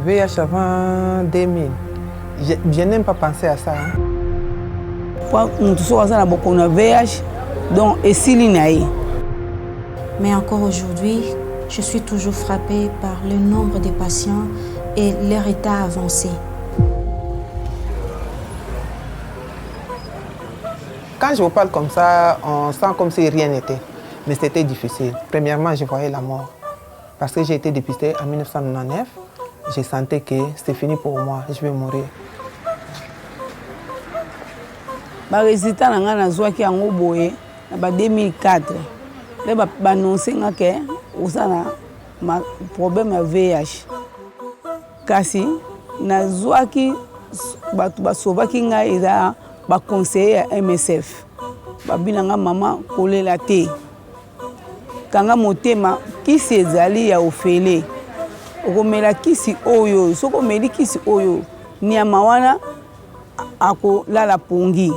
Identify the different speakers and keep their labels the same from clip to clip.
Speaker 1: VIH avant 2000, je n'aime pas penser à ça.
Speaker 2: Mais encore aujourd'hui, je suis toujours frappée par le nombre de patients et leur état avancé.
Speaker 1: Quand je vous parle comme ça, on sent comme si rien n'était. Mais c'était difficile. Premièrement, je voyais la mort. Parce que j'ai été dépistée en 1999. Je sentais que c'était fini pour moi, je vais mourir.
Speaker 3: Les résultats en 2004. Ils ont annoncé que y a un problème de VIH. Kasi, nazuaki basovaki nga eza ba conseiller ya MSF. Babinanga mama kolela te. Kanga motema kisi ezali ya ofele. Okomela kisi oyo, soko meli kisi oyo, nyama wana ako lala pongi.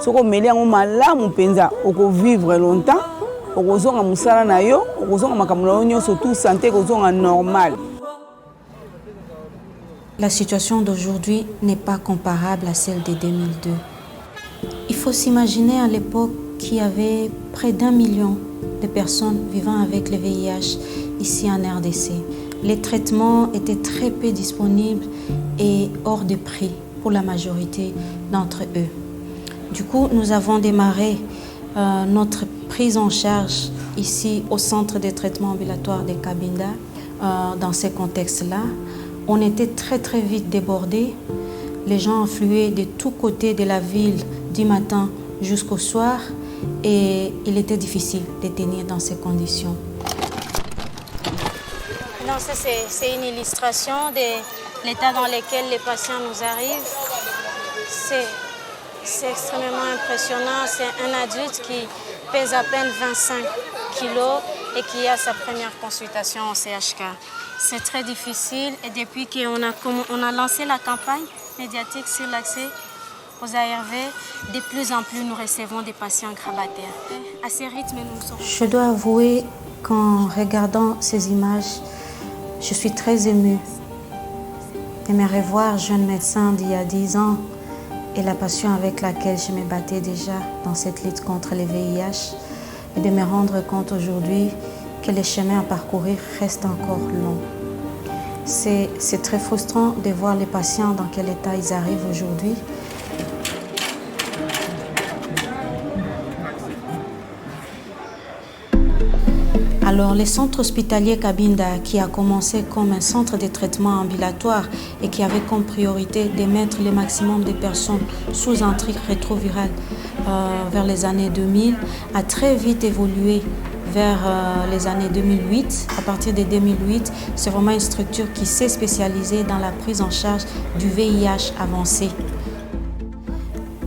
Speaker 3: Soko meli yango malamu penza oko vivre longtemps.
Speaker 2: La situation d'aujourd'hui n'est pas comparable à celle de 2002. Il faut s'imaginer à l'époque qu'il y avait près d'1 million de personnes vivant avec le VIH ici en RDC. Les traitements étaient très peu disponibles et hors de prix pour la majorité d'entre eux. Du coup, nous avons démarré notre prise en charge ici au centre de traitement ambulatoire de Cabinda. Dans ces contextes-là, on était très vite débordés. Les gens affluaient de tous côtés de la ville du matin jusqu'au soir et il était difficile de tenir dans ces conditions.
Speaker 4: Non, ça c'est une illustration de l'état dans lequel les patients nous arrivent. C'est extrêmement impressionnant. C'est un adulte qui pèse à peine 25 kilos et qui a sa première consultation au CHK. C'est très difficile et depuis qu'on a lancé la campagne médiatique sur l'accès aux ARV, de plus en plus nous recevons des patients grabataires. À ce rythme, nous sommes...
Speaker 2: Je dois avouer qu'en regardant ces images, je suis très émue de me revoir jeune médecin d'il y a 10 ans et la passion avec laquelle je me battais déjà dans cette lutte contre le VIH et de me rendre compte aujourd'hui que le chemin à parcourir reste encore long. C'est très frustrant de voir les patients dans quel état ils arrivent aujourd'hui. Alors, le centre hospitalier Cabinda, qui a commencé comme un centre de traitement ambulatoire et qui avait comme priorité de mettre le maximum de personnes sous un truc rétroviral vers les années 2000, a très vite évolué vers les années 2008. À partir de 2008, c'est vraiment une structure qui s'est spécialisée dans la prise en charge du VIH avancé.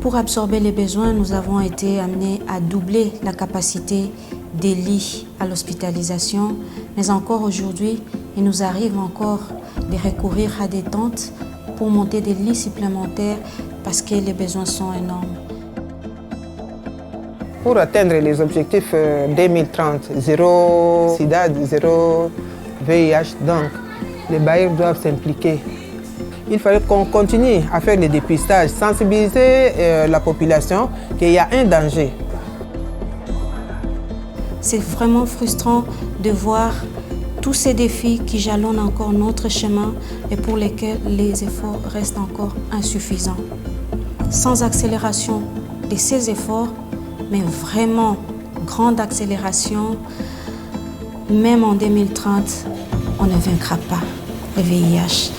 Speaker 2: Pour absorber les besoins, nous avons été amenés à doubler la capacité des lits à l'hospitalisation, mais encore aujourd'hui, il nous arrive encore de recourir à des tentes pour monter des lits supplémentaires parce que les besoins sont énormes.
Speaker 1: Pour atteindre les objectifs 2030, zéro sida, zéro VIH, donc les bailleurs doivent s'impliquer. Il fallait qu'on continue à faire le dépistage, sensibiliser la population qu'il y a un danger.
Speaker 2: C'est vraiment frustrant de voir tous ces défis qui jalonnent encore notre chemin et pour lesquels les efforts restent encore insuffisants. Sans accélération de ces efforts, mais vraiment grande accélération, même en 2030, on ne vaincra pas le VIH.